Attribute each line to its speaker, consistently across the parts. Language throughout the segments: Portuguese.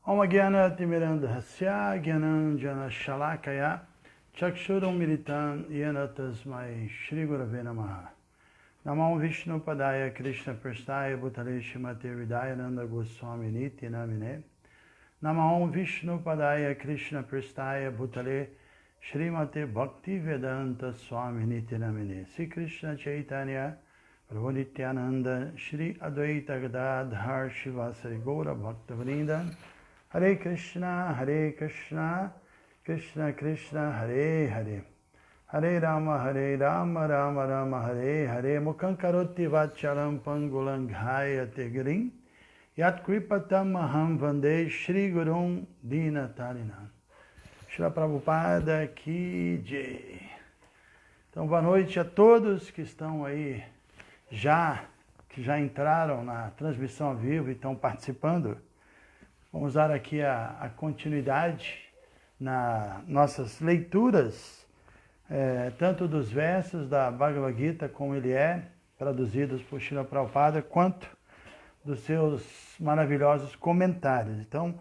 Speaker 1: Om Gyanatimirandhasya Gyananjana Shalakaya Chakshurum Militan Yena Tasmai Shri Gurave Namaha. Namo Vishnu Padaya Krishna Prastaya Bhutale Shrimate Vidayananda Goswami Niti Namine. Namo Vishnu Padaya Krishna Prastaya Bhutale Shrimate Bhakti Vedanta Swami Niti Namine. Sri Krishna Chaitanya Prabhu Nityananda Shri Advaita Gadadhar Shivasari Gaura Bhakta Vrinda. Hare Krishna, Krishna Krishna, Hare Hare. Hare Rama, Rama Rama, Hare Hare. Mukhaṁ karoti vacharam pangulam ghayate girim. Yat kripatam aham vande Shri Gurum Dinatarinam. Shri Prabhupada Ki Jai. Então, boa noite a todos que estão aí que já entraram na transmissão ao vivo e estão participando. Vamos dar aqui a continuidade nas nossas leituras, tanto dos versos da Bhagavad Gita, como ele é, traduzidos por Srila Prabhupada, quanto dos seus maravilhosos comentários. Então,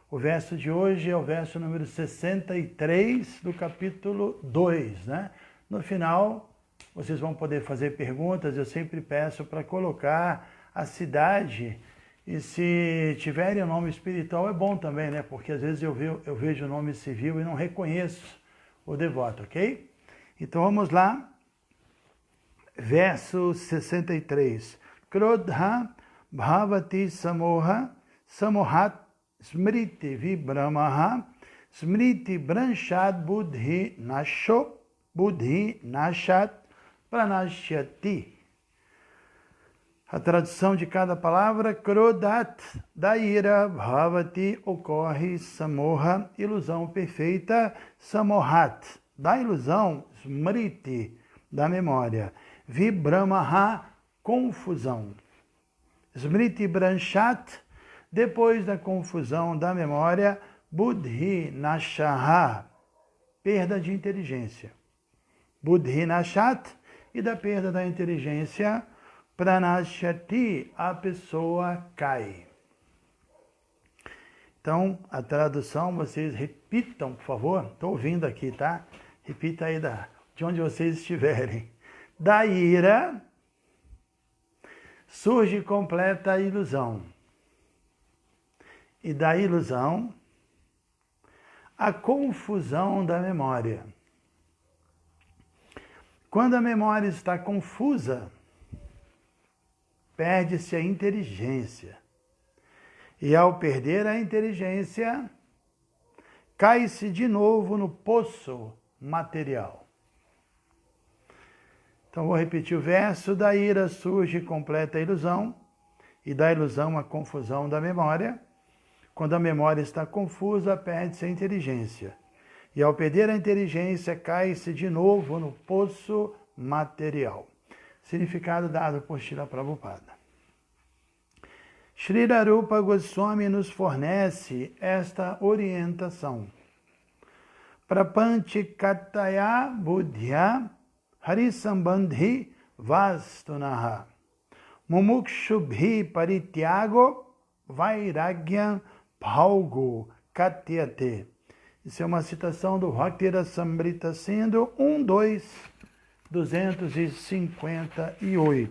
Speaker 1: o verso de hoje é o verso número 63 do capítulo 2, né? No final, vocês vão poder fazer perguntas. Eu sempre peço para colocar a cidade. E se tiverem o nome espiritual é bom também, né? Porque às vezes eu vejo o nome civil e não reconheço o devoto, ok? Então vamos lá. Verso 63. Krodha bhavati samoha samohat smriti vibramaha smriti branchad buddhi nashat pranashyati. A tradução de cada palavra: Krodat, da ira, Bhavati, ocorre, Samoha, ilusão perfeita, Samohat, da ilusão, Smriti, da memória, Vibramaha, confusão. Smriti Branchat, depois da confusão da memória, Buddhi Nashaha, perda de inteligência. Buddhi Nashat, e da perda da inteligência, Pranashyati, a pessoa cai. Então, a tradução, vocês repitam, por favor. Estou ouvindo aqui, tá? Repita aí de onde vocês estiverem. Da ira surge completa ilusão. E da ilusão, a confusão da memória. Quando a memória está confusa, perde-se a inteligência. E ao perder a inteligência, cai-se de novo no poço material. Então vou repetir o verso. Da ira surge completa ilusão, e da ilusão a confusão da memória. Quando a memória está confusa, perde-se a inteligência. E ao perder a inteligência, cai-se de novo no poço material. Significado dado por Srila Prabhupada. Srila Rupa Goswami nos fornece esta orientação. Prapanchikataya buddhya harisambandhi vastunaha mumukshubhi parityago vairagyam bhaugo katyate. Isso é uma citação do Bhakti-rasamrita Sindhu 258.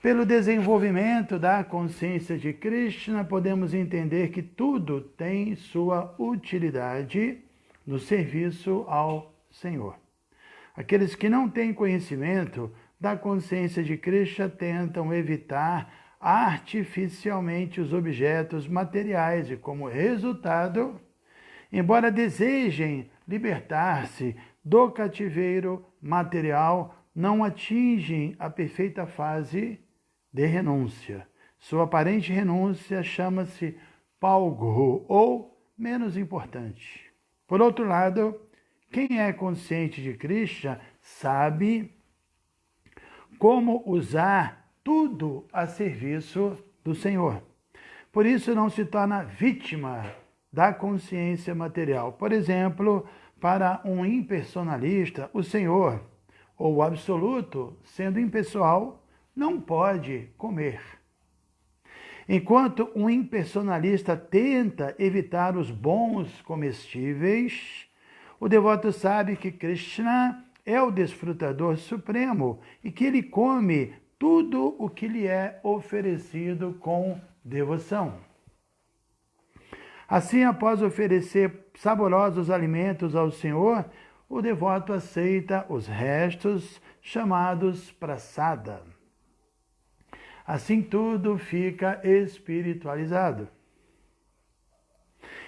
Speaker 1: Pelo desenvolvimento da consciência de Krishna, podemos entender que tudo tem sua utilidade no serviço ao Senhor. Aqueles que não têm conhecimento da consciência de Krishna tentam evitar artificialmente os objetos materiais e, como resultado, embora desejem libertar-se do cativeiro material, não atingem a perfeita fase de renúncia. Sua aparente renúncia chama-se palgru, ou menos importante. Por outro lado, quem é consciente de Krishna sabe como usar tudo a serviço do Senhor. Por isso não se torna vítima da consciência material. Por exemplo, para um impersonalista, o Senhor, ou o absoluto, sendo impessoal, não pode comer. Enquanto um impersonalista tenta evitar os bons comestíveis, o devoto sabe que Krishna é o desfrutador supremo e que ele come tudo o que lhe é oferecido com devoção. Assim, após oferecer saborosos alimentos ao Senhor, o devoto aceita os restos chamados prasada. Assim tudo fica espiritualizado.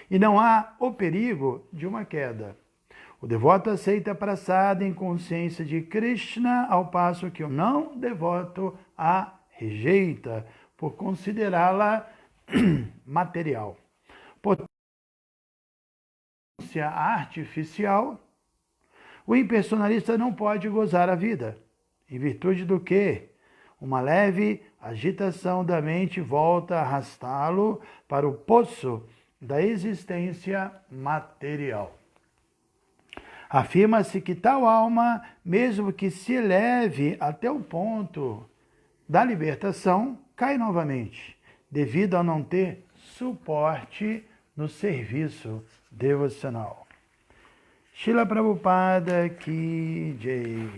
Speaker 1: E não há o perigo de uma queda. O devoto aceita prasada em consciência de Krishna, ao passo que o não devoto a rejeita, por considerá-la material. Potência artificial, o impersonalista não pode gozar a vida, em virtude do que uma leve agitação da mente volta a arrastá-lo para o poço da existência material. Afirma-se que tal alma, mesmo que se eleve até o ponto da libertação, cai novamente, devido a não ter suporte no serviço devocional. Srila Prabhupada Ki Jai.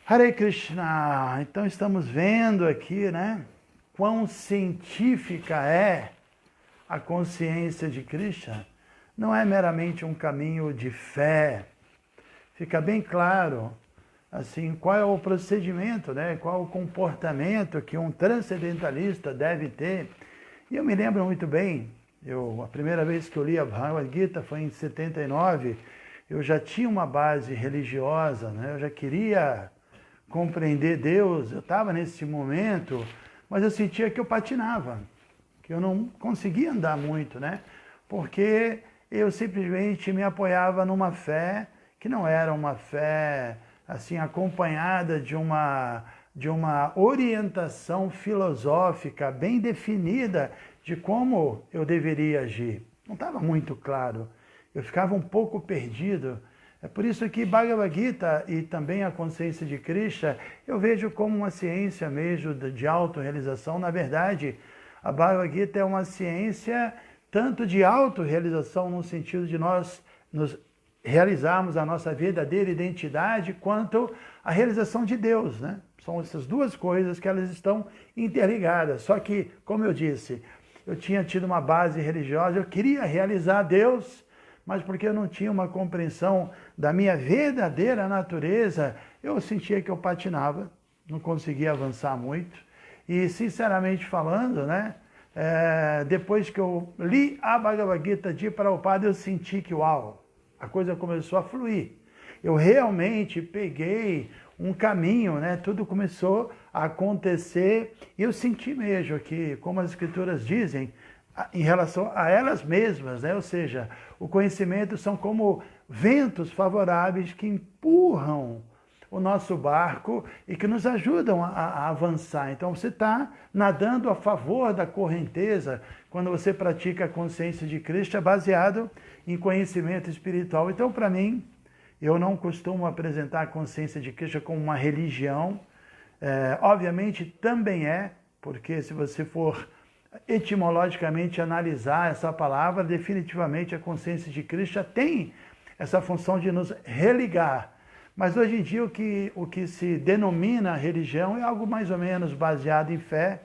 Speaker 1: Hare Krishna. Então estamos vendo aqui, né, quão científica é a consciência de Krishna. Não é meramente um caminho de fé. Fica bem claro, assim, qual é o procedimento, né, qual é o comportamento que um transcendentalista deve ter. E eu me lembro muito bem, a primeira vez que eu li a Bhagavad Gita foi em 79, eu já tinha uma base religiosa, né, eu já queria compreender Deus, eu estava nesse momento, mas eu sentia que eu patinava, que eu não conseguia andar muito, né? Porque eu simplesmente me apoiava numa fé que não era uma fé assim acompanhada de uma orientação filosófica bem definida de como eu deveria agir. Não estava muito claro. Eu ficava um pouco perdido. É por isso que Bhagavad Gita e também a consciência de Krishna eu vejo como uma ciência mesmo de autorrealização. Na verdade, a Bhagavad Gita é uma ciência tanto de autorrealização no sentido de nós nos realizarmos a nossa verdadeira identidade, quanto a realização de Deus, né? São essas duas coisas que elas estão interligadas. Só que, como eu disse, eu tinha tido uma base religiosa, eu queria realizar Deus, mas porque eu não tinha uma compreensão da minha verdadeira natureza, eu sentia que eu patinava, não conseguia avançar muito. E, sinceramente falando, né, depois que eu li a Bhagavad Gita de Prabhupada, eu senti que, uau, a coisa começou a fluir. Eu realmente peguei um caminho, né? Tudo começou a acontecer e eu senti mesmo que, como as escrituras dizem, em relação a elas mesmas, né? Ou seja, o conhecimento são como ventos favoráveis que empurram o nosso barco e que nos ajudam a avançar. Então você está nadando a favor da correnteza quando você pratica a consciência de Krishna baseado em conhecimento espiritual. Então, para mim, eu não costumo apresentar a consciência de Krishna como uma religião. Obviamente também porque se você for etimologicamente analisar essa palavra, definitivamente a consciência de Krishna tem essa função de nos religar. Mas hoje em dia o que se denomina religião é algo mais ou menos baseado em fé,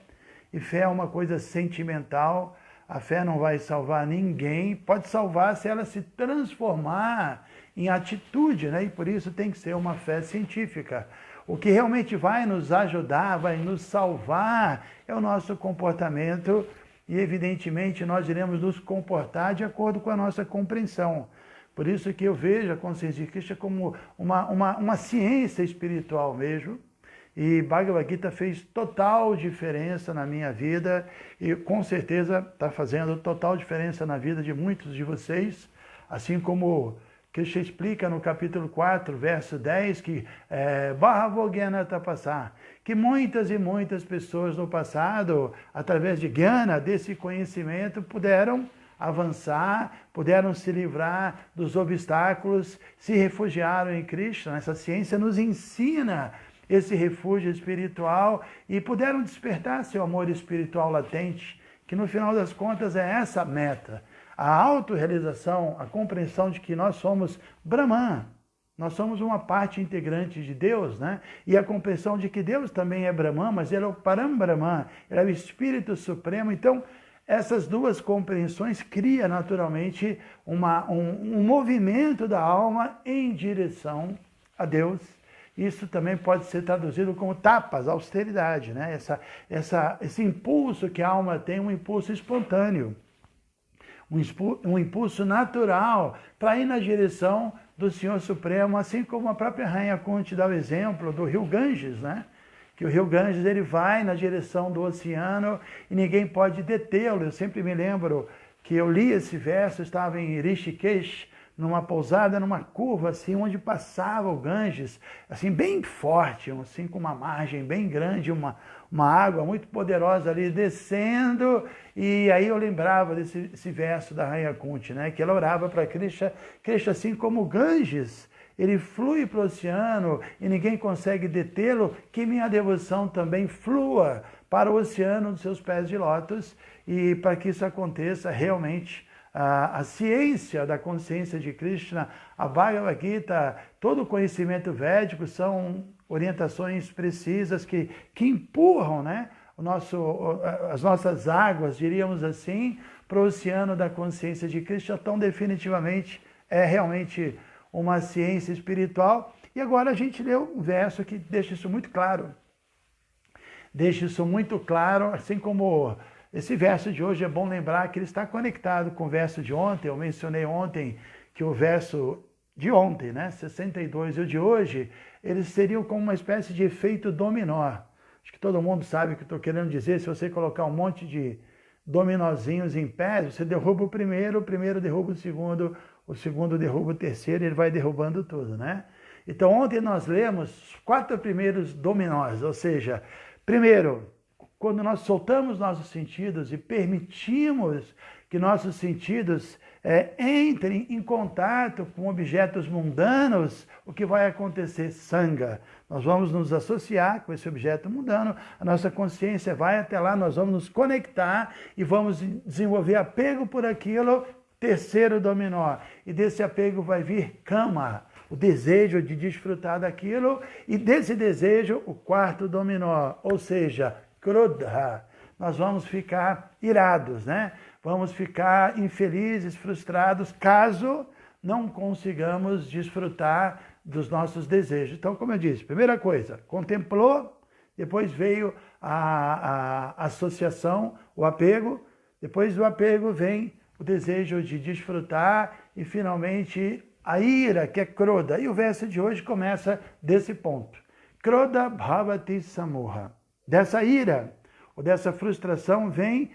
Speaker 1: e fé é uma coisa sentimental. A fé não vai salvar ninguém, pode salvar se ela se transformar em atitude, né? E por isso tem que ser uma fé científica. O que realmente vai nos ajudar, vai nos salvar, é o nosso comportamento, e evidentemente nós iremos nos comportar de acordo com a nossa compreensão. Por isso que eu vejo a consciência de Krishna como uma ciência espiritual mesmo. E Bhagavad Gita fez total diferença na minha vida e com certeza está fazendo total diferença na vida de muitos de vocês. Assim como Krishna explica no capítulo 4, verso 10, que Bahavo Gyana Tapasa, que muitas e muitas pessoas no passado, através de Gyana, desse conhecimento, puderam avançar, puderam se livrar dos obstáculos, se refugiaram em Krishna. Essa ciência nos ensina esse refúgio espiritual e puderam despertar seu amor espiritual latente, que no final das contas é essa a meta. A autorrealização, a compreensão de que nós somos Brahman, nós somos uma parte integrante de Deus, né? E a compreensão de que Deus também é Brahman, mas Ele é o Param Brahman, Ele é o Espírito Supremo. Então, essas duas compreensões criam naturalmente um movimento da alma em direção a Deus. Isso também pode ser traduzido como tapas, austeridade, né? Esse impulso que a alma tem, um impulso espontâneo, um impulso natural para ir na direção do Senhor Supremo, assim como a própria Rainha Kunti dá o exemplo do rio Ganges, né? Que o rio Ganges ele vai na direção do oceano e ninguém pode detê-lo. Eu sempre me lembro que eu li esse verso, eu estava em Rishikesh, numa pousada, numa curva assim, onde passava o Ganges, assim, bem forte, assim, com uma margem bem grande, uma água muito poderosa ali descendo, e aí eu lembrava desse verso da Rainha Kunti, né, que ela orava para Krishna, assim como o Ganges, ele flui para o oceano e ninguém consegue detê-lo, que minha devoção também flua para o oceano dos seus pés de lótus, e para que isso aconteça realmente, a ciência da consciência de Krishna, a Bhagavad Gita, todo o conhecimento védico são orientações precisas que empurram, né, as nossas águas, diríamos assim, para o oceano da consciência de Krishna. Tão definitivamente é realmente uma ciência espiritual. E agora a gente lê um verso que deixa isso muito claro. Deixa isso muito claro, assim como esse verso de hoje é bom lembrar que ele está conectado com o verso de ontem. Eu mencionei ontem que o verso de ontem, né, 62, e o de hoje, eles seriam como uma espécie de efeito dominó. Acho que todo mundo sabe o que eu estou querendo dizer. Se você colocar um monte de dominozinhos em pé, você derruba o primeiro derruba o segundo derruba o terceiro, e ele vai derrubando tudo, né? Então ontem nós lemos os 4 primeiros dominós, ou seja, primeiro, quando nós soltamos nossos sentidos e permitimos que nossos sentidos entrem em contato com objetos mundanos, o que vai acontecer? Sanga. Nós vamos nos associar com esse objeto mundano, a nossa consciência vai até lá, nós vamos nos conectar e vamos desenvolver apego por aquilo. Terceiro dominó. E desse apego vai vir kama, o desejo de desfrutar daquilo, e desse desejo o 4º dominó, ou seja, krodha. Nós vamos ficar irados, né? Vamos ficar infelizes, frustrados, caso não consigamos desfrutar dos nossos desejos. Então, como eu disse, primeira coisa, contemplou, depois veio a associação, o apego, depois do apego vem o desejo de desfrutar e, finalmente, a ira, que é krodha. E o verso de hoje começa desse ponto. Krodha bhavati samoha. Dessa ira, ou dessa frustração, vem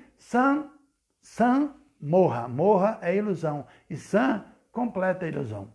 Speaker 1: moha. Moha é ilusão. E san, completa ilusão.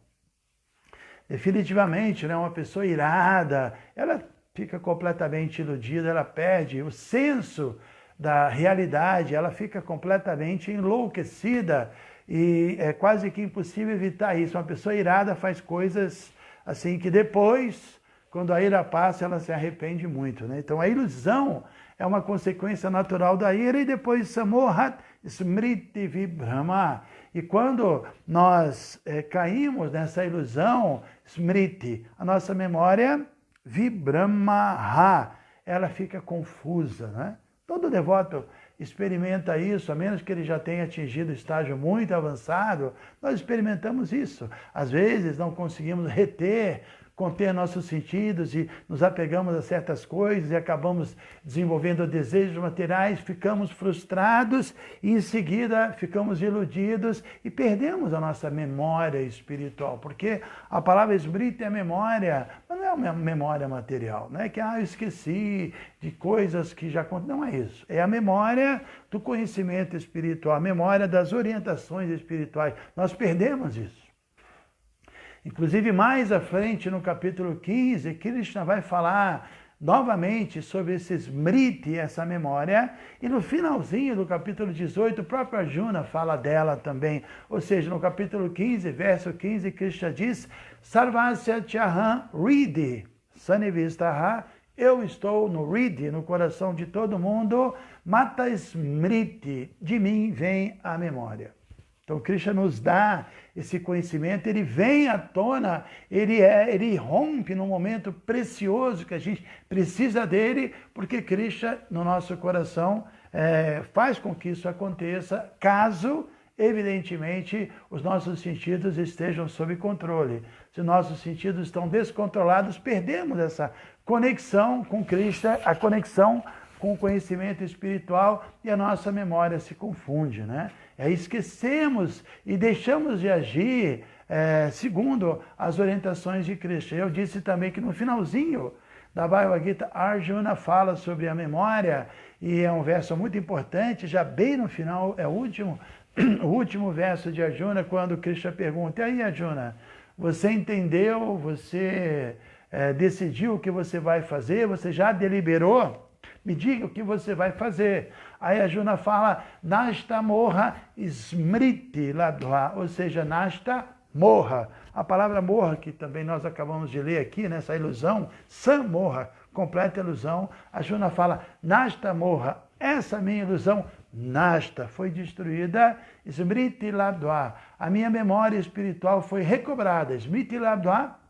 Speaker 1: Definitivamente, né, uma pessoa irada, ela fica completamente iludida, ela perde o senso da realidade, ela fica completamente enlouquecida e é quase que impossível evitar isso. Uma pessoa irada faz coisas assim que depois, quando a ira passa, ela se arrepende muito, né? Então a ilusão é uma consequência natural da ira, e depois samohat smriti vibhrama. E quando nós caímos nessa ilusão, smriti, a nossa memória vibhramaha, ela fica confusa, né? Todo devoto experimenta isso, a menos que ele já tenha atingido um estágio muito avançado. Nós experimentamos isso. Às vezes não conseguimos conter nossos sentidos e nos apegamos a certas coisas e acabamos desenvolvendo desejos materiais, ficamos frustrados e em seguida ficamos iludidos e perdemos a nossa memória espiritual, porque a palavra smriti é memória, mas não é uma memória material, não é que eu esqueci de coisas que já aconteceram, não é isso, é a memória do conhecimento espiritual, a memória das orientações espirituais. Nós perdemos isso. Inclusive, mais à frente, no capítulo 15, Krishna vai falar novamente sobre esse smriti, essa memória, e no finalzinho do capítulo 18, o próprio Arjuna fala dela também. Ou seja, no capítulo 15, verso 15, Krishna diz, Sarvasya Chaham Ridi. Sanivistaha, eu estou no Hridaya, no coração de todo mundo, Mata Smriti, de mim vem a memória. Então, Krishna nos dá esse conhecimento, ele vem à tona, ele rompe num momento precioso que a gente precisa dele, porque Krishna, no nosso coração, faz com que isso aconteça, caso, evidentemente, os nossos sentidos estejam sob controle. Se nossos sentidos estão descontrolados, perdemos essa conexão com Krishna, a conexão com o conhecimento espiritual, e a nossa memória se confunde, né? Esquecemos e deixamos de agir segundo as orientações de Krishna. Eu disse também que no finalzinho da Bhagavad Gita, Arjuna fala sobre a memória, e é um verso muito importante, já bem no final, é o último verso de Arjuna, quando Krishna pergunta: e aí, Arjuna, você entendeu, você decidiu o que você vai fazer, você já deliberou? Me diga o que você vai fazer. Aí Arjuna fala, Nasta morra smriti ladva, ou seja, Nasta morra. A palavra morra, que também nós acabamos de ler aqui, nessa ilusão, samorra, completa ilusão. Arjuna fala, Nasta morra, essa minha ilusão, Nasta, foi destruída, smriti ladva, a minha memória espiritual foi recobrada, smriti ladva,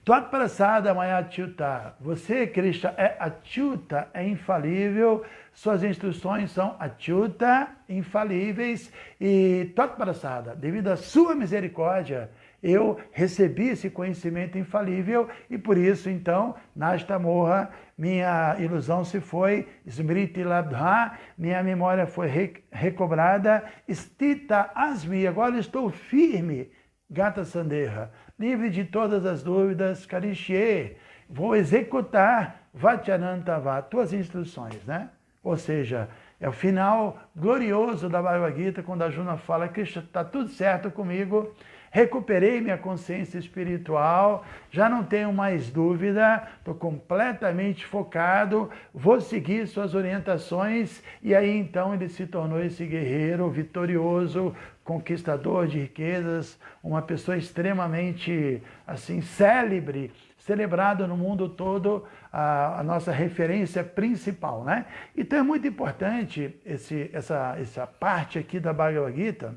Speaker 1: Tvat prasada maya achyuta. Você, Krishna, é achyuta, é infalível. Suas instruções são achyuta, infalíveis. E tvat prasada, devido à sua misericórdia, eu recebi esse conhecimento infalível e por isso, então, nasta morra, minha ilusão se foi, smriti labdha, minha memória foi recobrada, stita asmi, agora estou firme, gata sandeha, livre de todas as dúvidas, karishye, vou executar vachanantava, tuas instruções, né? Ou seja, é o final glorioso da Bhagavad Gita, quando Arjuna fala, Krishna, está tudo certo comigo, recuperei minha consciência espiritual, já não tenho mais dúvida, estou completamente focado, vou seguir suas orientações, e aí então ele se tornou esse guerreiro vitorioso, conquistador de riquezas, uma pessoa extremamente assim célebre, celebrado no mundo todo, a nossa referência principal, né? Então é muito importante essa parte aqui da Bhagavad Gita.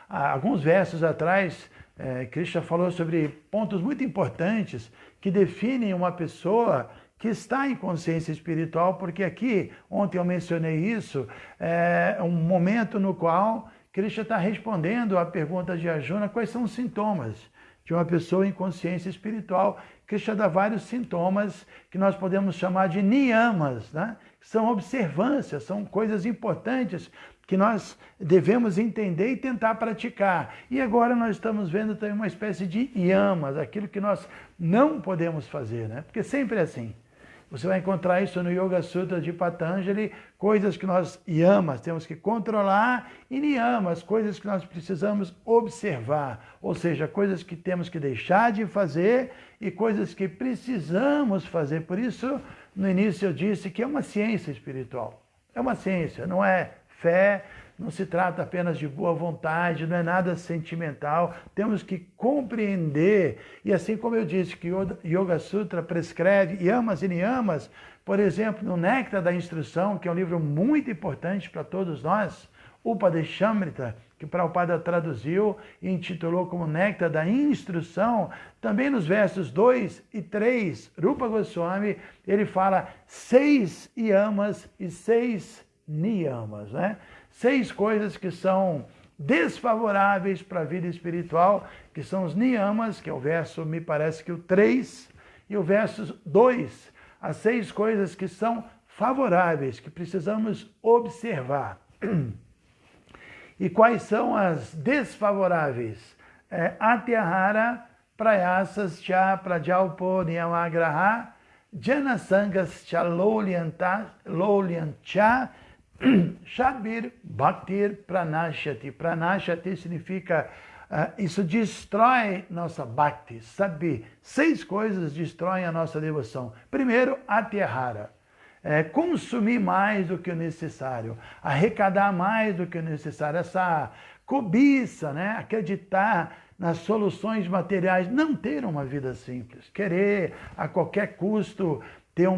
Speaker 1: Alguns versos atrás, Krishna falou sobre pontos muito importantes que definem uma pessoa que está em consciência espiritual, porque aqui, ontem eu mencionei isso, é um momento no qual Krishna está respondendo à pergunta de Arjuna, quais são os sintomas de uma pessoa em consciência espiritual. Krishna dá vários sintomas que nós podemos chamar de niyamas, né? São observâncias, são coisas importantes que nós devemos entender e tentar praticar. E agora nós estamos vendo também uma espécie de yamas, aquilo que nós não podemos fazer, né? Porque sempre é assim. Você vai encontrar isso no Yoga Sutra de Patanjali, coisas que nós yamas temos que controlar, e niyamas, coisas que nós precisamos observar, ou seja, coisas que temos que deixar de fazer e coisas que precisamos fazer. Por isso, no início eu disse que é uma ciência espiritual. É uma ciência, não é fé, não se trata apenas de boa vontade, não é nada sentimental. Temos que compreender, e assim como eu disse que o Yoga Sutra prescreve yamas e niyamas, por exemplo, no Néctar da Instrução, que é um livro muito importante para todos nós, Upadeshamrita, que Prabhupada traduziu e intitulou como Néctar da Instrução, também nos versos 2 e 3, Rupa Goswami, ele fala 6 yamas e 6 niyamas, né? 6 coisas que são desfavoráveis para a vida espiritual, que são os niyamas, que é o verso, me parece que o 3, e o verso 2, as 6 coisas que são favoráveis, que precisamos observar. E quais são as desfavoráveis? Atyahara, prayasas cha prajalpo niyamagraha, janasangas cha lolyancha, Shabir Bhaktir Pranashati. Pranashati significa, isso destrói nossa Bhakti. Sabe, 6 coisas destroem a nossa devoção. Primeiro, Atyahara. Consumir mais do que o necessário. Arrecadar mais do que o necessário. Essa cobiça, né? Acreditar nas soluções materiais, não ter uma vida simples, querer a qualquer custo ter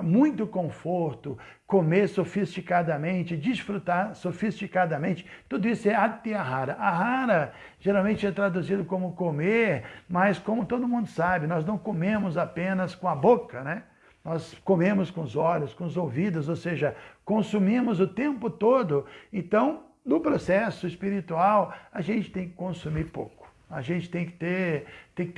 Speaker 1: muito conforto, comer sofisticadamente, desfrutar sofisticadamente, tudo isso é atyahara. Ahara geralmente é traduzido como comer, mas como todo mundo sabe, nós não comemos apenas com a boca, né? Nós comemos com os olhos, com os ouvidos, ou seja, consumimos o tempo todo. Então, no processo espiritual, a gente tem que consumir pouco. A gente tem que ter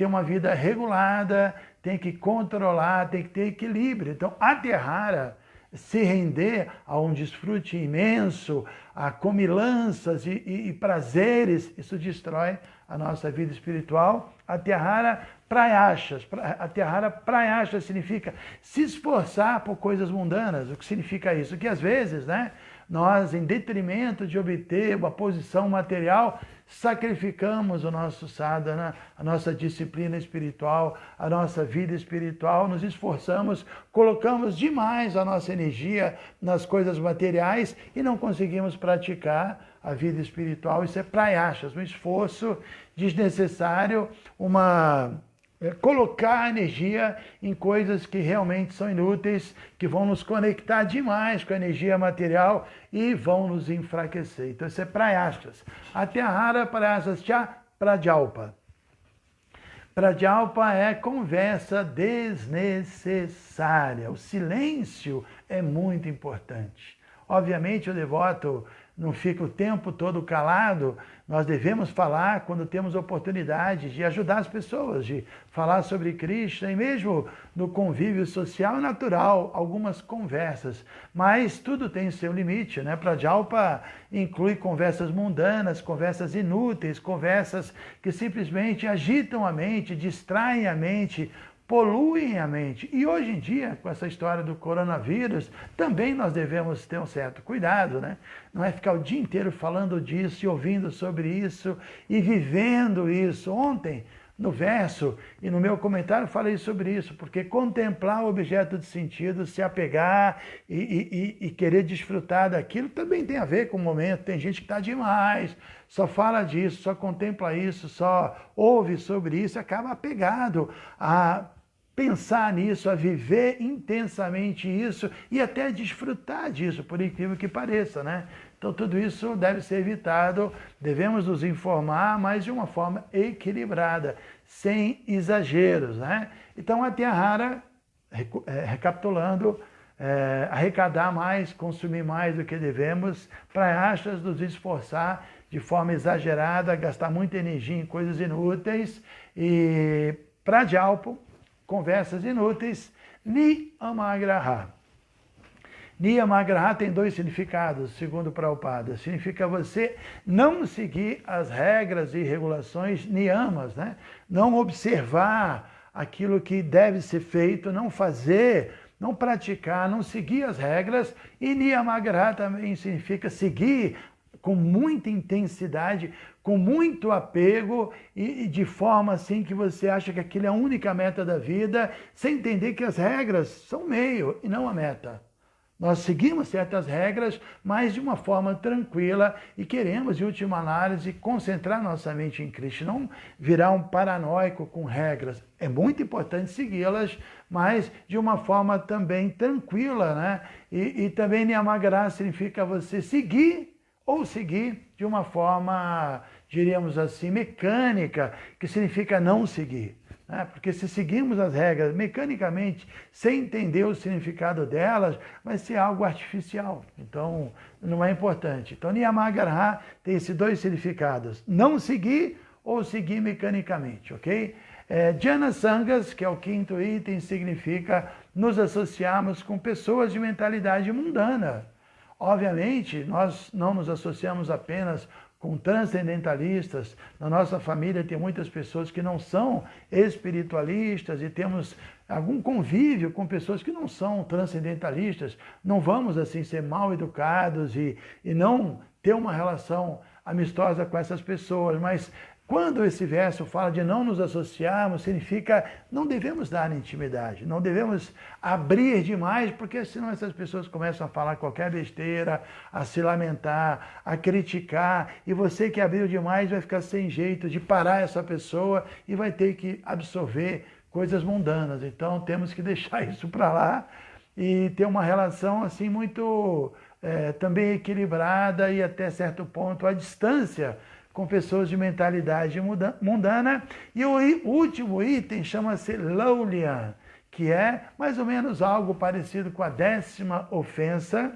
Speaker 1: uma vida regulada, tem que controlar, tem que ter equilíbrio. Então, atyahara, se render a um desfrute imenso, a comilanças e prazeres, isso destrói a nossa vida espiritual. Atyahara prayashas. Atyahara prayashas significa se esforçar por coisas mundanas. O que significa isso? Que às vezes, né, nós, em detrimento de obter uma posição material, sacrificamos o nosso sadhana, a nossa disciplina espiritual, a nossa vida espiritual, nos esforçamos, colocamos demais a nossa energia nas coisas materiais e não conseguimos praticar a vida espiritual. Isso é prayashas, um esforço desnecessário, colocar energia em coisas que realmente são inúteis, que vão nos conectar demais com a energia material e vão nos enfraquecer. Então isso é prayashas. Atyahara prayashas cha prajalpa. Prajalpa é conversa desnecessária. O silêncio é muito importante. Obviamente o devoto não fica o tempo todo calado, nós devemos falar quando temos oportunidade de ajudar as pessoas, de falar sobre Krishna, e mesmo no convívio social é natural, algumas conversas, mas tudo tem seu limite, né? Prajalpa inclui conversas mundanas, conversas inúteis, conversas que simplesmente agitam a mente, distraem a mente, poluem a mente. E hoje em dia, com essa história do coronavírus, também nós devemos ter um certo cuidado, né? Não é ficar o dia inteiro falando disso e ouvindo sobre isso e vivendo isso. Ontem, no verso e no meu comentário, falei sobre isso, porque contemplar o objeto de sentido, se apegar e querer desfrutar daquilo, também tem a ver com o momento. Tem gente que está demais, só fala disso, só contempla isso, só ouve sobre isso, acaba apegado a pensar nisso, a viver intensamente isso e até desfrutar disso, por incrível que pareça, né? Então tudo isso deve ser evitado, devemos nos informar, mas de uma forma equilibrada, sem exageros, né? Então a Atyahara, recapitulando, arrecadar mais, consumir mais do que devemos, prayashas, nos esforçar de forma exagerada, gastar muita energia em coisas inúteis, e prajalpo, conversas inúteis, niyamagraha. Niyamagraha tem dois significados, segundo Prabhupada. Significa você não seguir as regras e regulações, niyamas, né? Não observar aquilo que deve ser feito, não fazer, não praticar, não seguir as regras. E niyamagraha também significa seguir com muita intensidade, com muito apego e de forma assim que você acha que aquilo é a única meta da vida, sem entender que as regras são meio e não a meta. Nós seguimos certas regras, mas de uma forma tranquila e queremos, em última análise, concentrar nossa mente em Krishna, não virar um paranoico com regras. É muito importante segui-las, mas de uma forma também tranquila, né? E também Niyamagraha significa você seguir ou seguir de uma forma, diríamos assim, mecânica, que significa não seguir. Né? Porque se seguirmos as regras mecanicamente, sem entender o significado delas, vai ser algo artificial. Então, não é importante. Então, Niyamagraha tem esses dois significados. Não seguir ou seguir mecanicamente, ok? Jnana Sanghas, que é o quinto item, significa nos associarmos com pessoas de mentalidade mundana. Obviamente, nós não nos associamos apenas com transcendentalistas. Na nossa família tem muitas pessoas que não são espiritualistas e temos algum convívio com pessoas que não são transcendentalistas. Não vamos, assim, ser mal educados e não ter uma relação amistosa com essas pessoas, mas Quando esse verso fala de não nos associarmos, significa não devemos dar intimidade, não devemos abrir demais, porque senão essas pessoas começam a falar qualquer besteira, a se lamentar, a criticar, e você que abriu demais vai ficar sem jeito de parar essa pessoa e vai ter que absorver coisas mundanas. Então temos que deixar isso para lá e ter uma relação assim muito também equilibrada e até certo ponto à distância com pessoas de mentalidade mundana. E o último item chama-se Laulian, que é mais ou menos algo parecido com a 10ª ofensa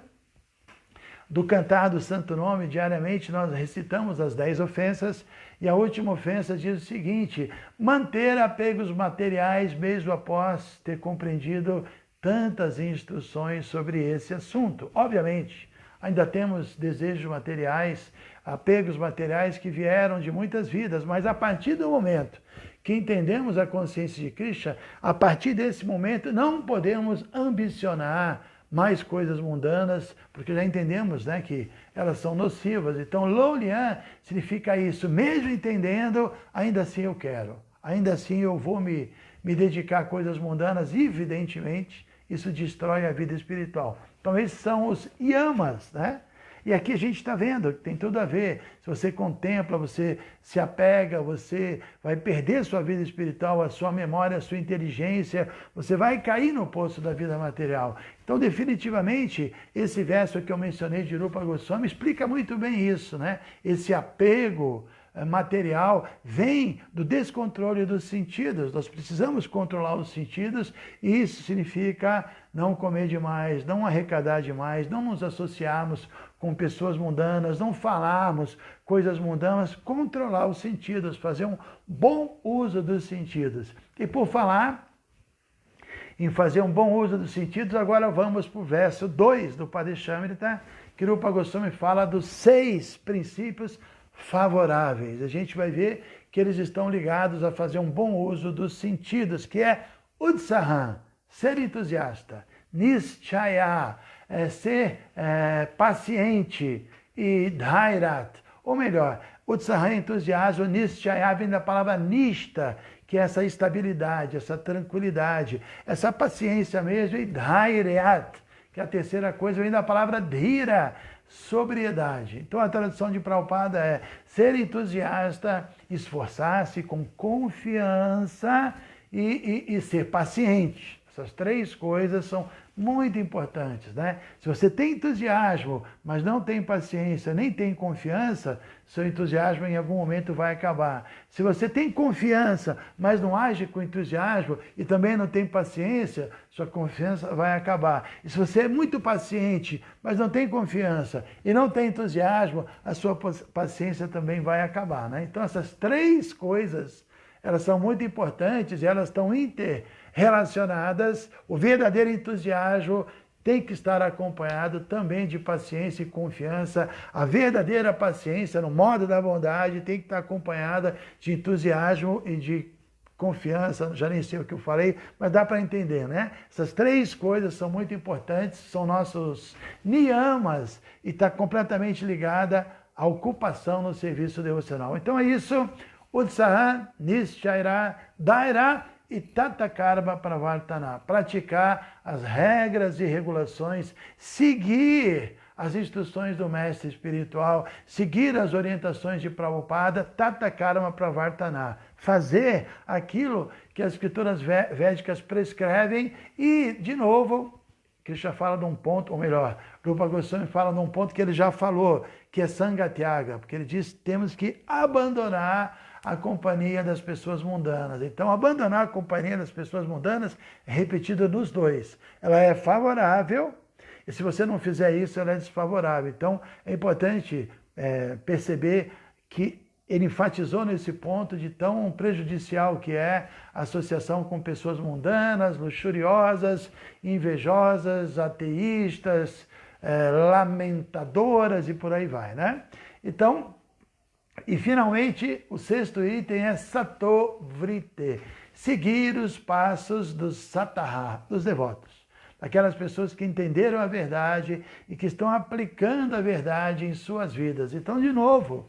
Speaker 1: do Cantar do Santo Nome. Diariamente nós recitamos as 10 ofensas e a última ofensa diz o seguinte: manter apegos materiais mesmo após ter compreendido tantas instruções sobre esse assunto. Obviamente, ainda temos desejos materiais, apegos materiais que vieram de muitas vidas, mas a partir do momento que entendemos a consciência de Krishna, a partir desse momento não podemos ambicionar mais coisas mundanas, porque já entendemos, né, que elas são nocivas. Então, Laulian significa isso, mesmo entendendo, ainda assim eu quero, ainda assim eu vou me dedicar a coisas mundanas, evidentemente, isso destrói a vida espiritual. Então, esses são os yamas, né? E aqui a gente está vendo que tem tudo a ver. Se você contempla, você se apega, você vai perder sua vida espiritual, a sua memória, a sua inteligência, você vai cair no poço da vida material. Então, definitivamente, esse verso que eu mencionei de Rupa Goswami explica muito bem isso, né? Esse apego material vem do descontrole dos sentidos. Nós precisamos controlar os sentidos e isso significa não comer demais, não arrecadar demais, não nos associarmos com pessoas mundanas, não falarmos coisas mundanas, controlar os sentidos, fazer um bom uso dos sentidos. E por falar em fazer um bom uso dos sentidos, agora vamos para o verso 2 do Padeshamrita, que Rupa Goswami fala dos 6 princípios favoráveis. A gente vai ver que eles estão ligados a fazer um bom uso dos sentidos, que é Utsaha, ser entusiasta, Nischaya, ser paciente, e Dhairat, ou melhor, Utsaha, entusiasmo, Nischaya vem da palavra Nishta, que é essa estabilidade, essa tranquilidade, essa paciência mesmo, e Dhairyat, que é a terceira coisa, vem da palavra Dhira, sobriedade. Então a tradução de Prabhupada é ser entusiasta, esforçar-se com confiança e ser paciente. Essas 3 coisas são muito importantes, né? Se você tem entusiasmo, mas não tem paciência, nem tem confiança, seu entusiasmo em algum momento vai acabar. Se você tem confiança, mas não age com entusiasmo e também não tem paciência, sua confiança vai acabar. E se você é muito paciente, mas não tem confiança e não tem entusiasmo, a sua paciência também vai acabar, né? Então essas 3 coisas, elas são muito importantes e elas estão interrelacionadas. O verdadeiro entusiasmo tem que estar acompanhado também de paciência e confiança. A verdadeira paciência, no modo da bondade, tem que estar acompanhada de entusiasmo e de confiança. Já nem sei o que eu falei, mas dá para entender, né? Essas 3 coisas são muito importantes, são nossos niyamas e está completamente ligada à ocupação no serviço devocional. Então é isso. Utsaha, Nischaya, Dhaira e Tatakarma Pravartana. Praticar as regras e regulações, seguir as instruções do mestre espiritual, seguir as orientações de Prabhupada, Tatakarma Pravartana. Fazer aquilo que as escrituras védicas prescrevem e, de novo, Krishna fala de um ponto, ou melhor, Rupa Goswami fala de um ponto que ele já falou, que é Sangatyaga, porque ele diz que temos que abandonar a companhia das pessoas mundanas. Então, abandonar a companhia das pessoas mundanas é repetido nos 2. Ela é favorável, e se você não fizer isso, ela é desfavorável. Então, é importante perceber que ele enfatizou nesse ponto de tão prejudicial que é a associação com pessoas mundanas, luxuriosas, invejosas, ateístas, lamentadoras e por aí vai, né? Então, e finalmente, o 6º item é Satovrite, seguir os passos dos Sataha, dos devotos. Aquelas pessoas que entenderam a verdade e que estão aplicando a verdade em suas vidas. Então, de novo,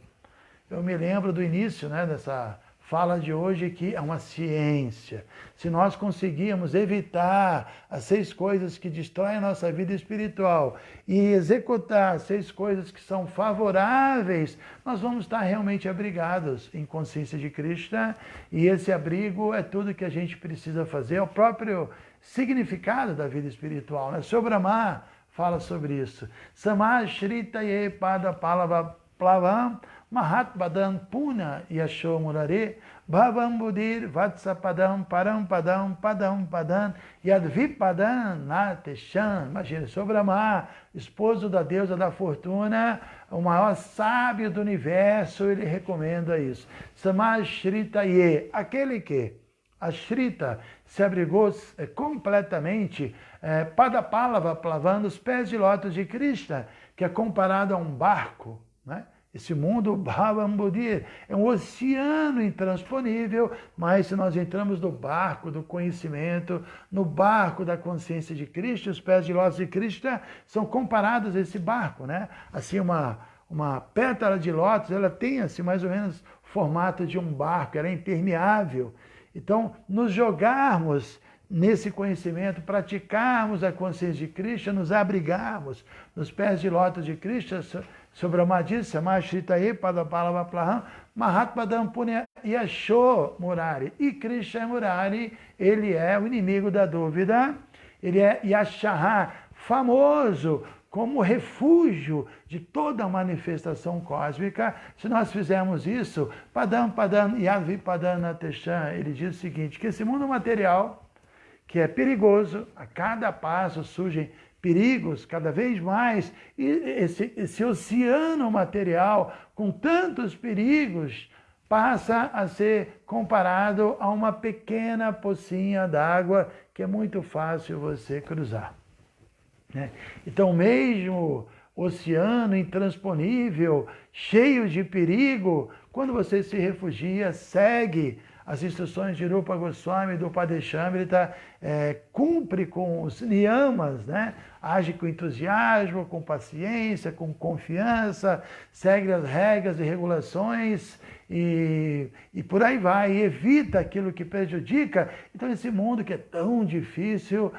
Speaker 1: eu me lembro do início, né, dessa fala de hoje, que é uma ciência. Se nós conseguirmos evitar as 6 coisas que destroem a nossa vida espiritual e executar as 6 coisas que são favoráveis, nós vamos estar realmente abrigados em consciência de Krishna, e esse abrigo é tudo que a gente precisa fazer, é o próprio significado da vida espiritual, né? O Brahma fala sobre isso. Samashritaye pada palava plavam Mahatpadam Puna Yasho Murare Bhavam Budir Vatsapadam Param Padam Padam Padam Yadvipadam Nateshan. Imagina, Brahma, esposo da deusa da fortuna, o maior sábio do universo, ele recomenda isso. Samashritaye, aquele que Ashrita se abrigou completamente, Padapalava Plavando, os pés de lótus de Krishna, que é comparado a um barco, né? Esse mundo, Bhavam-budir, é um oceano intransponível, mas se nós entramos no barco do conhecimento, no barco da consciência de Krishna, os pés de lótus de Krishna são comparados a esse barco, né? Assim, uma pétala de lótus, ela tem assim, mais ou menos o formato de um barco, ela é impermeável. Então, nos jogarmos nesse conhecimento, praticarmos a consciência de Krishna, nos abrigarmos nos pés de lótus de Krishna, sobre a Madhya, Mashritaye, Padapalava Plaham, Mahatpadam Punya Yasho Murari. E Krishna é Murari, ele é o inimigo da dúvida, ele é Yashaha, famoso como refúgio de toda manifestação cósmica. Se nós fizermos isso, Padam Padam Yadvipadam Nateshan, ele diz o seguinte, que esse mundo material, que é perigoso, a cada passo surgem perigos cada vez mais, e esse oceano material com tantos perigos passa a ser comparado a uma pequena pocinha d'água que é muito fácil você cruzar, né? Então, mesmo oceano intransponível, cheio de perigo, quando você se refugia, segue as instruções de Rupa Goswami, do Padeshamrita, cumpre com os niyamas, né? Age com entusiasmo, com paciência, com confiança, segue as regras e regulações e por aí vai, e evita aquilo que prejudica. Então, esse mundo que é tão difícil,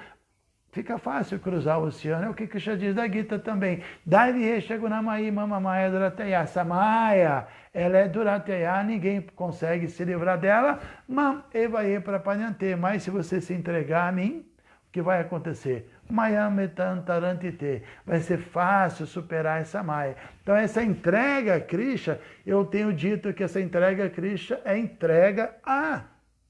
Speaker 1: fica fácil cruzar o oceano. É o que Krishna diz da Gita também. Daiviyesha gunamai mamamaya durateya. Samaya, ela é durateya, ninguém consegue se livrar dela. Mam evaye prapanyante. Mas se você se entregar a mim, o que vai acontecer? Mayametantarantite. Vai ser fácil superar essa Maya. Então, essa entrega a Krishna, eu tenho dito que essa entrega a Krishna é entrega a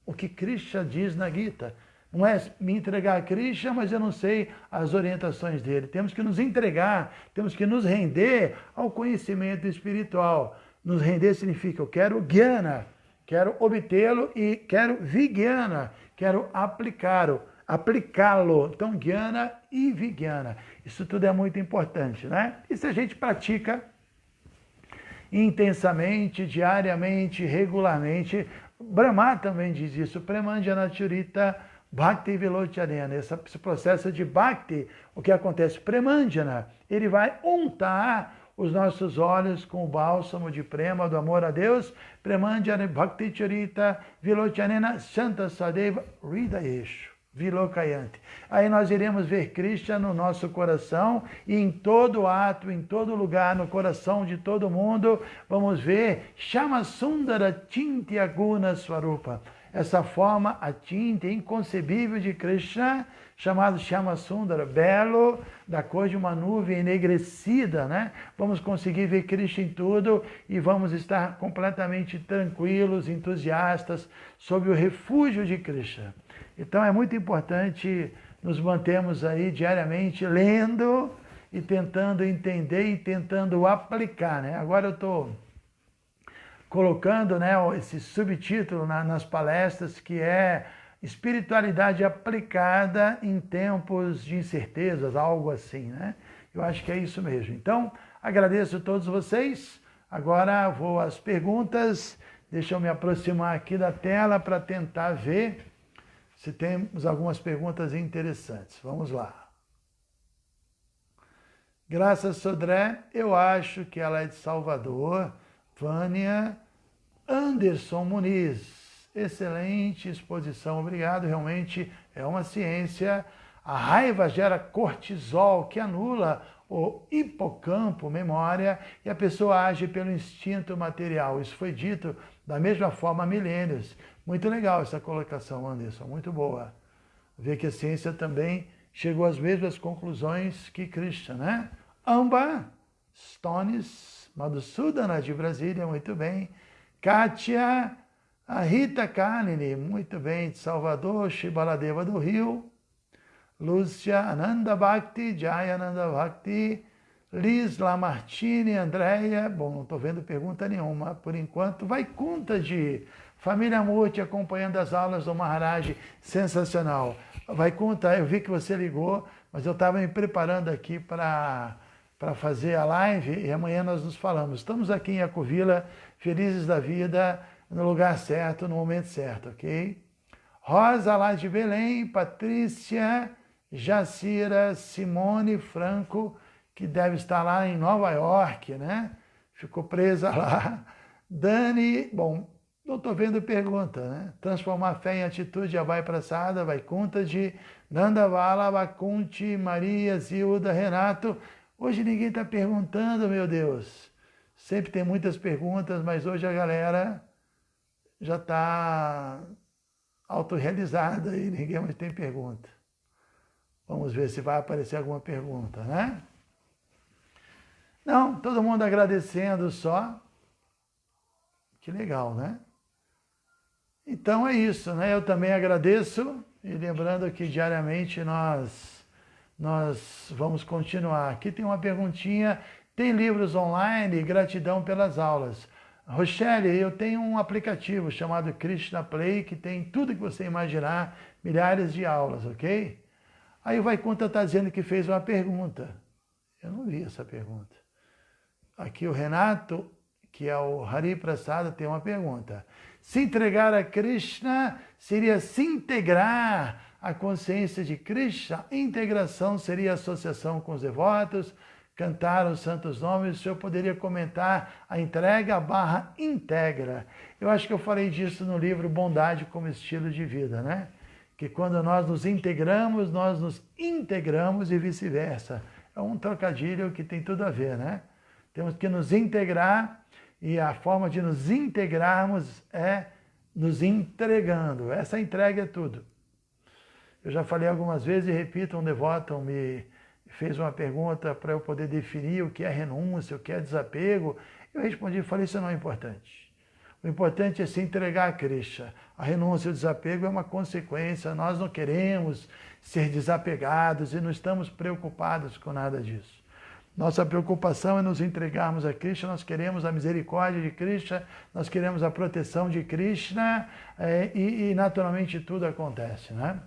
Speaker 1: o que Krishna diz na Gita. Não é me entregar a Krishna, mas eu não sei as orientações dele. Temos que nos entregar, temos que nos render ao conhecimento espiritual. Nos render significa, eu quero Jnana, quero obtê-lo, e quero Vijnana, quero aplicá-lo. Então, Jnana e Vijnana. Isso tudo é muito importante, né? E se a gente pratica intensamente, diariamente, regularmente, Brahma também diz isso, Premanjana Churita Bhakti Vilochanena, esse processo de Bhakti, o que acontece? Premanjana, ele vai untar os nossos olhos com o bálsamo de prema, do amor a Deus. Premanjana Bhakti Churita Vilochanena Santa Sadeva Hridayeshu Vilokayanti. Aí nós iremos ver Krishna no nosso coração, e em todo ato, em todo lugar, no coração de todo mundo, vamos ver Shama Sundara Chintya Guna Swarupa, essa forma atinta, inconcebível de Krishna, chamado Shama Sundara, belo, da cor de uma nuvem enegrecida, né? Vamos conseguir ver Krishna em tudo e vamos estar completamente tranquilos, entusiastas, sob o refúgio de Krishna. Então é muito importante nos mantermos aí diariamente lendo e tentando entender e tentando aplicar, né? Agora eu estou colocando, né, esse subtítulo nas palestras, que é espiritualidade aplicada em tempos de incertezas, algo assim, né? Eu acho que é isso mesmo. Então, agradeço a todos vocês. Agora vou às perguntas. Deixa eu me aproximar aqui da tela para tentar ver se temos algumas perguntas interessantes. Vamos lá. Graças, Sodré. Eu acho que ela é de Salvador. Vânia Anderson Muniz. Excelente exposição, obrigado. Realmente é uma ciência. A raiva gera cortisol, que anula o hipocampo, memória, e a pessoa age pelo instinto material. Isso foi dito da mesma forma há milênios. Muito legal essa colocação, Anderson, muito boa. Ver que a ciência também chegou às mesmas conclusões que Krishna, né? Amba Stones, Madhusudana de Brasília, muito bem. Kátia, a Rita Kalini, muito bem, de Salvador, Shibaladeva do Rio. Lúcia, Ananda Bhakti, Jaya Ananda Bhakti, Liz Lamartine, Andréia, bom, não estou vendo pergunta nenhuma por enquanto. Vaikunta de Família Murti acompanhando as aulas do Maharaj, sensacional. Vaikunta, eu vi que você ligou, mas eu estava me preparando aqui para fazer a live e amanhã nós nos falamos. Estamos aqui em Yacovila, felizes da vida, no lugar certo, no momento certo, ok? Rosa lá de Belém, Patrícia, Jacira, Simone Franco, que deve estar lá em Nova York, né? Ficou presa lá. Dani, bom, não estou vendo pergunta, né? Transformar fé em atitude, Avai Prasada, Vaikunta de Nandavala, Vakunti, Maria, Zilda, Renato. Hoje ninguém está perguntando, meu Deus. Sempre tem muitas perguntas, mas hoje a galera já está autorrealizada e ninguém mais tem pergunta. Vamos ver se vai aparecer alguma pergunta, né? Não, todo mundo agradecendo só. Que legal, né? Então é isso, né? Eu também agradeço e lembrando que diariamente nós vamos continuar. Aqui tem uma perguntinha, tem livros online, gratidão pelas aulas. Rochelle, eu tenho um aplicativo chamado Krishna Play, que tem tudo que você imaginar, milhares de aulas, ok? Aí o Vaikunta está dizendo que fez uma pergunta. Eu não vi essa pergunta. Aqui o Renato, que é o Hari Prasada, tem uma pergunta. Se entregar a Krishna seria se integrar à consciência de Krishna? Integração seria associação com os devotos, cantar os santos nomes. O senhor poderia comentar a entrega / integra? Eu acho que eu falei disso no livro Bondade como Estilo de Vida, né? Que quando nós nos integramos e vice-versa. É um trocadilho que tem tudo a ver, né? Temos que nos integrar e a forma de nos integrarmos é nos entregando. Essa entrega é tudo. Eu já falei algumas vezes e repito, um devoto me fez uma pergunta para eu poder definir o que é renúncia, o que é desapego. Eu respondi, falei, isso não é importante. O importante é se entregar a Krishna. A renúncia e o desapego é uma consequência. Nós não queremos ser desapegados e não estamos preocupados com nada disso. Nossa preocupação é nos entregarmos a Krishna, nós queremos a misericórdia de Krishna, nós queremos a proteção de Krishna e naturalmente tudo acontece, né?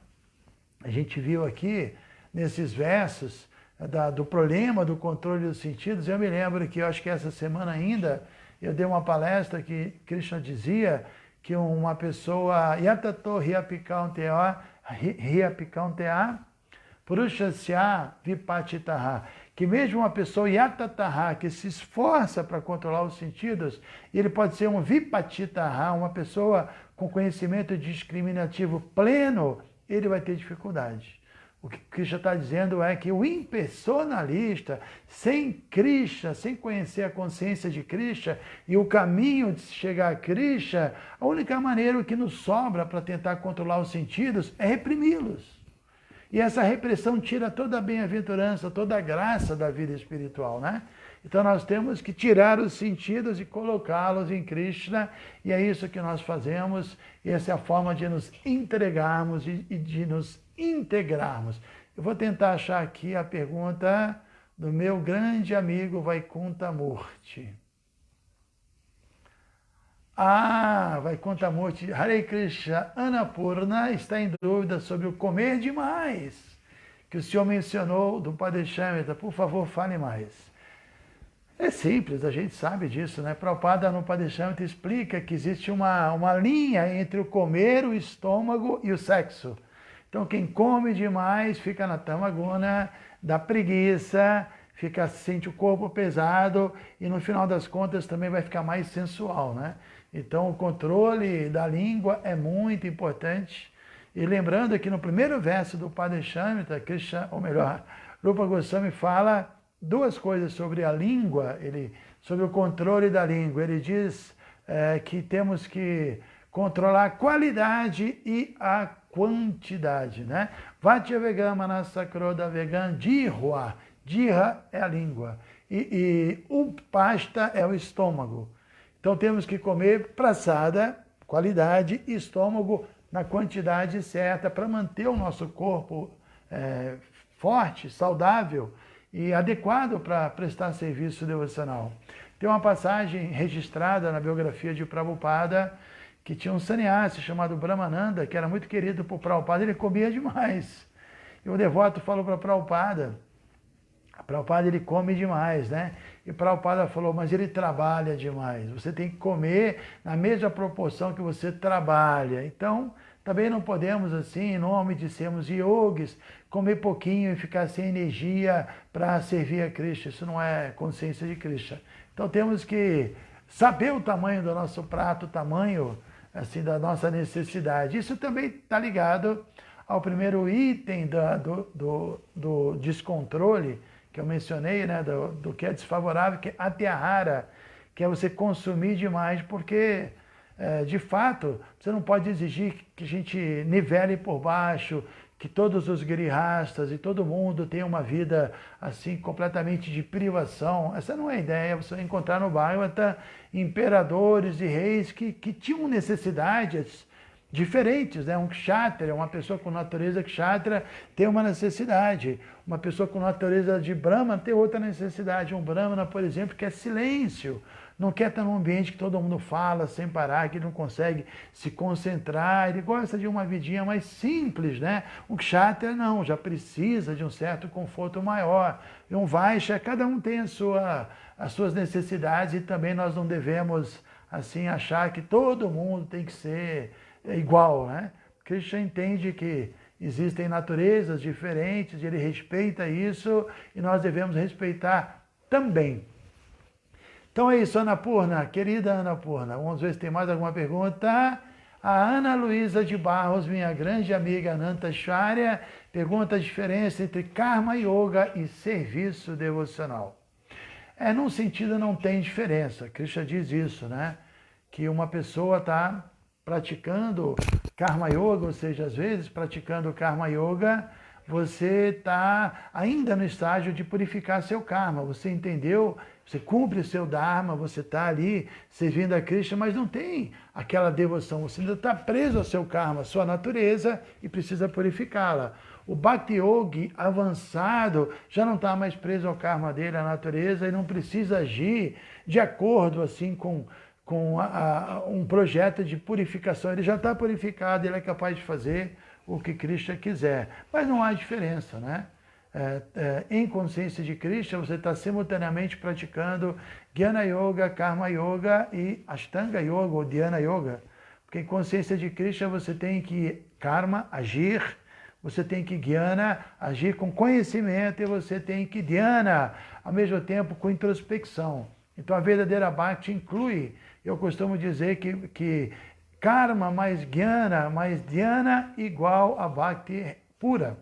Speaker 1: A gente viu aqui, nesses versos, do problema do controle dos sentidos. Eu me lembro que, eu acho que essa semana ainda, eu dei uma palestra que Krishna dizia que uma pessoa, Yatato Hyapikauntea, Purushasya Vipachitaha, que mesmo uma pessoa Yatataha, que se esforça para controlar os sentidos, ele pode ser um Vipachitaha, uma pessoa com conhecimento discriminativo pleno, ele vai ter dificuldade. O que Krishna está dizendo é que o impersonalista, sem Krishna, sem conhecer a consciência de Krishna e o caminho de chegar a Krishna, a única maneira que nos sobra para tentar controlar os sentidos é reprimi-los. E essa repressão tira toda a bem-aventurança, toda a graça da vida espiritual, né? Então nós temos que tirar os sentidos e colocá-los em Krishna, e é isso que nós fazemos, e essa é a forma de nos entregarmos e de nos integrarmos. Eu vou tentar achar aqui a pergunta do meu grande amigo Vaikunta Murti. Vaikunta Murti, Hare Krishna, Annapurna está em dúvida sobre o comer demais, que o senhor mencionou do Padeshamrita. Por favor, fale mais. É simples, a gente sabe disso, né? Prabhupada no Padeshamrita explica que existe uma linha entre o comer, o estômago e o sexo. Então, quem come demais fica na tamaguna, dá preguiça, sente o corpo pesado e no final das contas também vai ficar mais sensual, né? Então o controle da língua é muito importante. E lembrando que no primeiro verso do Padeshamrita, Krishna, ou melhor, Rupa Goswami fala duas coisas sobre a língua, sobre o controle da língua. Ele diz que temos que controlar a qualidade e a quantidade, né? Vatya vegam manasakroda vegam dihwa. Dihra é a língua e o pasta é o estômago. Então temos que comer prasada, qualidade, e estômago na quantidade certa para manter o nosso corpo forte, saudável e adequado para prestar serviço devocional. Tem uma passagem registrada na biografia de Prabhupada que tinha um sannyasi chamado Brahmananda, que era muito querido por Prabhupada, ele comia demais. E o devoto falou para Prabhupada, ele come demais, né? E Prabhupada falou, mas ele trabalha demais. Você tem que comer na mesma proporção que você trabalha. Então, também não podemos, assim, em nome de sermos yogis, comer pouquinho e ficar sem energia para servir a Krishna. Isso não é consciência de Krishna. Então, temos que saber o tamanho do nosso prato, o tamanho, assim, da nossa necessidade. Isso também está ligado ao primeiro item do descontrole, que eu mencionei, né, do que é desfavorável, que é atyahara, que é você consumir demais, porque, de fato, você não pode exigir que a gente nivele por baixo, que todos os grihastas e todo mundo tenha uma vida assim completamente de privação. Essa não é a ideia. Você vai encontrar no Bhagavata imperadores e reis que tinham necessidades diferentes, né? Um kshatriya, uma pessoa com natureza kshatriya tem uma necessidade, uma pessoa com natureza de brahma tem outra necessidade. Um brahmana, por exemplo, quer silêncio, não quer estar num ambiente que todo mundo fala sem parar, que não consegue se concentrar, ele gosta de uma vidinha mais simples, né? Um kshatriya não, já precisa de um certo conforto maior. E um vaishya, cada um tem as suas necessidades e também nós não devemos assim achar que todo mundo tem que ser igual, né? Krishna entende que existem naturezas diferentes, ele respeita isso e nós devemos respeitar também. Então é isso, Annapurna, querida Annapurna. Vamos ver se tem mais alguma pergunta. A Ana Luísa de Barros, minha grande amiga Ananta Charya, pergunta a diferença entre Karma Yoga e serviço devocional. Num sentido não tem diferença, Krishna diz isso, né? Que uma pessoa está praticando Karma Yoga, ou seja, às vezes praticando Karma Yoga, você está ainda no estágio de purificar seu karma. Você entendeu? Você cumpre o seu dharma, você está ali servindo a Krishna, mas não tem aquela devoção. Você ainda está preso ao seu karma, à sua natureza e precisa purificá-la. O Bhakti Yogi avançado já não está mais preso ao karma dele, à natureza, e não precisa agir de acordo assim com um projeto de purificação. Ele já está purificado, ele é capaz de fazer o que Krishna quiser. Mas não há diferença, né? Em consciência de Krishna, você está simultaneamente praticando Jnana Yoga, Karma Yoga e Ashtanga Yoga ou Dhyana Yoga. Porque em consciência de Krishna você tem que Karma, agir, você tem que Jnana, agir com conhecimento, e você tem que Dhyana, ao mesmo tempo com introspecção. Então a verdadeira Bhakti inclui, eu costumo dizer que Karma mais Jnana mais Dhyana igual a Bhakti pura.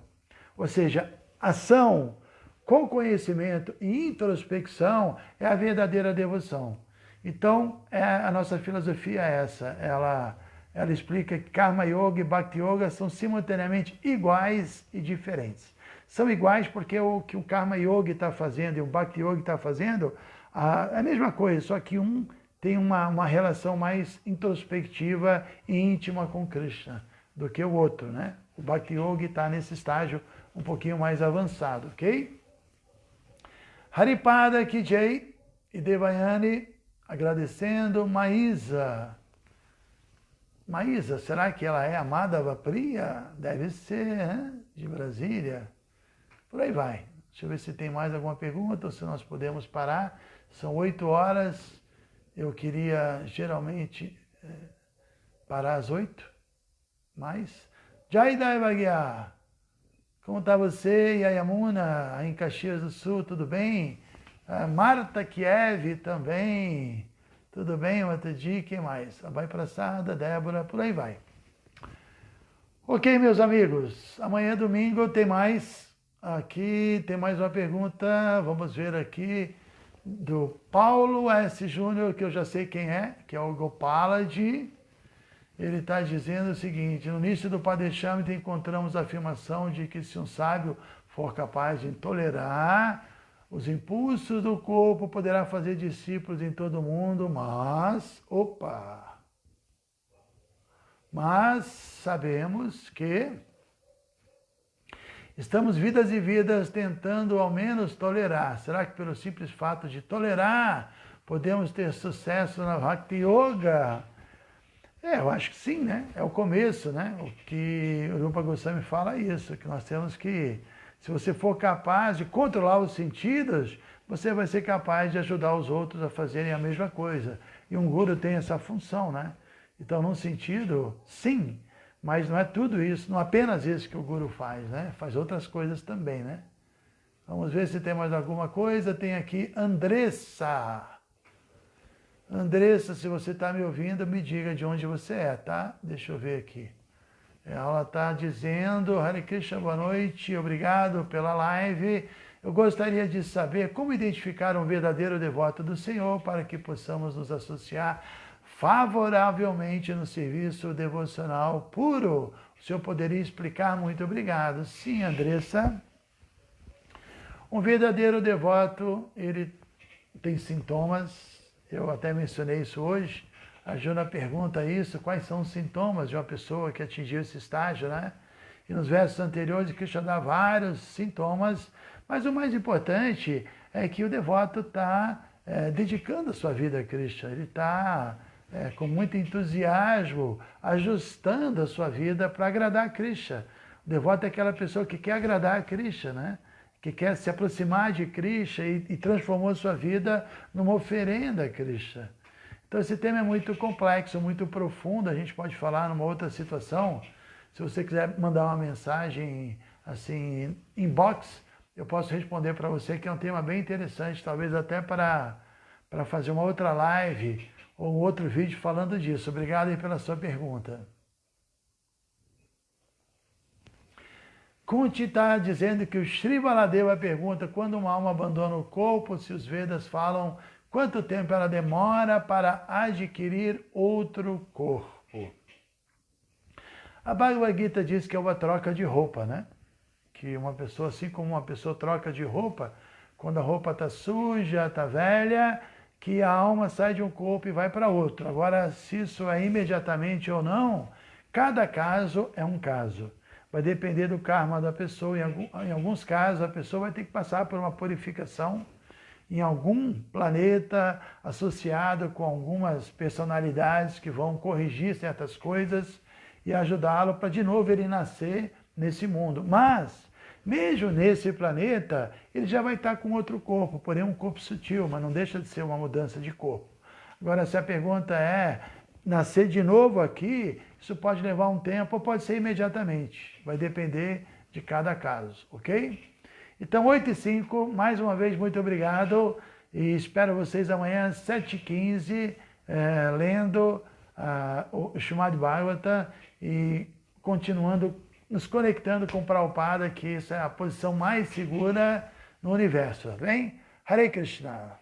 Speaker 1: Ou seja, ação com conhecimento e introspecção é a verdadeira devoção. Então, a nossa filosofia é essa. Ela explica que Karma Yoga e Bhakti Yoga são simultaneamente iguais e diferentes. São iguais porque o que o Karma Yoga está fazendo e o Bhakti Yoga está fazendo é a mesma coisa, só que um tem uma relação mais introspectiva e íntima com Krishna do que o outro, né? O Bhakti Yoga está nesse estágio um pouquinho mais avançado, ok? Haripada Kijay e Devayani agradecendo. Maísa, será que ela é a Madhava Priya? Deve ser, né? De Brasília. Por aí vai. Deixa eu ver se tem mais alguma pergunta ou se nós podemos parar. São 8 horas. Eu queria geralmente parar às 8, mas Jai Daivagya. Como está você e a Yamuna, em Caxias do Sul, tudo bem? A Marta Kiev também. Tudo bem, Mataji? Quem mais? Abai Praçada, Débora, por aí vai. Ok, meus amigos. Amanhã, domingo, tem mais. Aqui tem mais uma pergunta. Vamos ver aqui. Do Paulo S. Júnior, que eu já sei quem é, que é o Gopalaji. Ele está dizendo o seguinte: no início do Padechamita encontramos a afirmação de que se um sábio for capaz de tolerar os impulsos do corpo, poderá fazer discípulos em todo o mundo, mas sabemos que estamos vidas e vidas tentando ao menos tolerar. Será que pelo simples fato de tolerar podemos ter sucesso na Bhakti Yoga? Eu acho que sim, né? É o começo, né? O que o Rupa Goswami fala é isso, que nós temos que, se você for capaz de controlar os sentidos, você vai ser capaz de ajudar os outros a fazerem a mesma coisa. E um guru tem essa função, né? Então, num sentido, sim, mas não é tudo isso, não apenas isso que o guru faz, né? Faz outras coisas também, né? Vamos ver se tem mais alguma coisa. Tem aqui Andressa. Andressa, se você está me ouvindo, me diga de onde você é, tá? Deixa eu ver aqui. Ela está dizendo: Hare Krishna, boa noite, obrigado pela live. Eu gostaria de saber como identificar um verdadeiro devoto do Senhor para que possamos nos associar favoravelmente no serviço devocional puro. O senhor poderia explicar? Muito obrigado. Sim, Andressa. Um verdadeiro devoto, ele tem sintomas. Eu até mencionei isso hoje. A Juna pergunta isso, quais são os sintomas de uma pessoa que atingiu esse estágio, né? E nos versos anteriores, Krishna dá vários sintomas, mas o mais importante é que o devoto está dedicando a sua vida a Krishna. Ele está com muito entusiasmo, ajustando a sua vida para agradar a Krishna. O devoto é aquela pessoa que quer agradar a Krishna, né? Que quer se aproximar de Krishna e transformou sua vida numa oferenda a Krishna. Então esse tema é muito complexo, muito profundo, a gente pode falar numa outra situação. Se você quiser mandar uma mensagem assim, inbox, eu posso responder para você, que é um tema bem interessante, talvez até para fazer uma outra live ou um outro vídeo falando disso. Obrigado aí pela sua pergunta. Kunti está dizendo que o Sri Baladeva pergunta: quando uma alma abandona o corpo, se os Vedas falam quanto tempo ela demora para adquirir outro corpo? A Bhagavad Gita diz que é uma troca de roupa, né? Que uma pessoa, assim como uma pessoa troca de roupa, quando a roupa está suja, está velha, que a alma sai de um corpo e vai para outro. Agora, se isso é imediatamente ou não, cada caso é um caso. Vai depender do karma da pessoa. Em alguns casos, a pessoa vai ter que passar por uma purificação em algum planeta associado com algumas personalidades que vão corrigir certas coisas e ajudá-lo para de novo ele nascer nesse mundo. Mas, mesmo nesse planeta, ele já vai estar com outro corpo, porém um corpo sutil, mas não deixa de ser uma mudança de corpo. Agora, se a pergunta é nascer de novo aqui, isso pode levar um tempo ou pode ser imediatamente. Vai depender de cada caso, ok? Então, 8h05, mais uma vez, muito obrigado. E espero vocês amanhã, 7h15, lendo o Srimad Bhagavata e continuando, nos conectando com Prabhupada, que essa é a posição mais segura no universo, tá bem? Hare Krishna.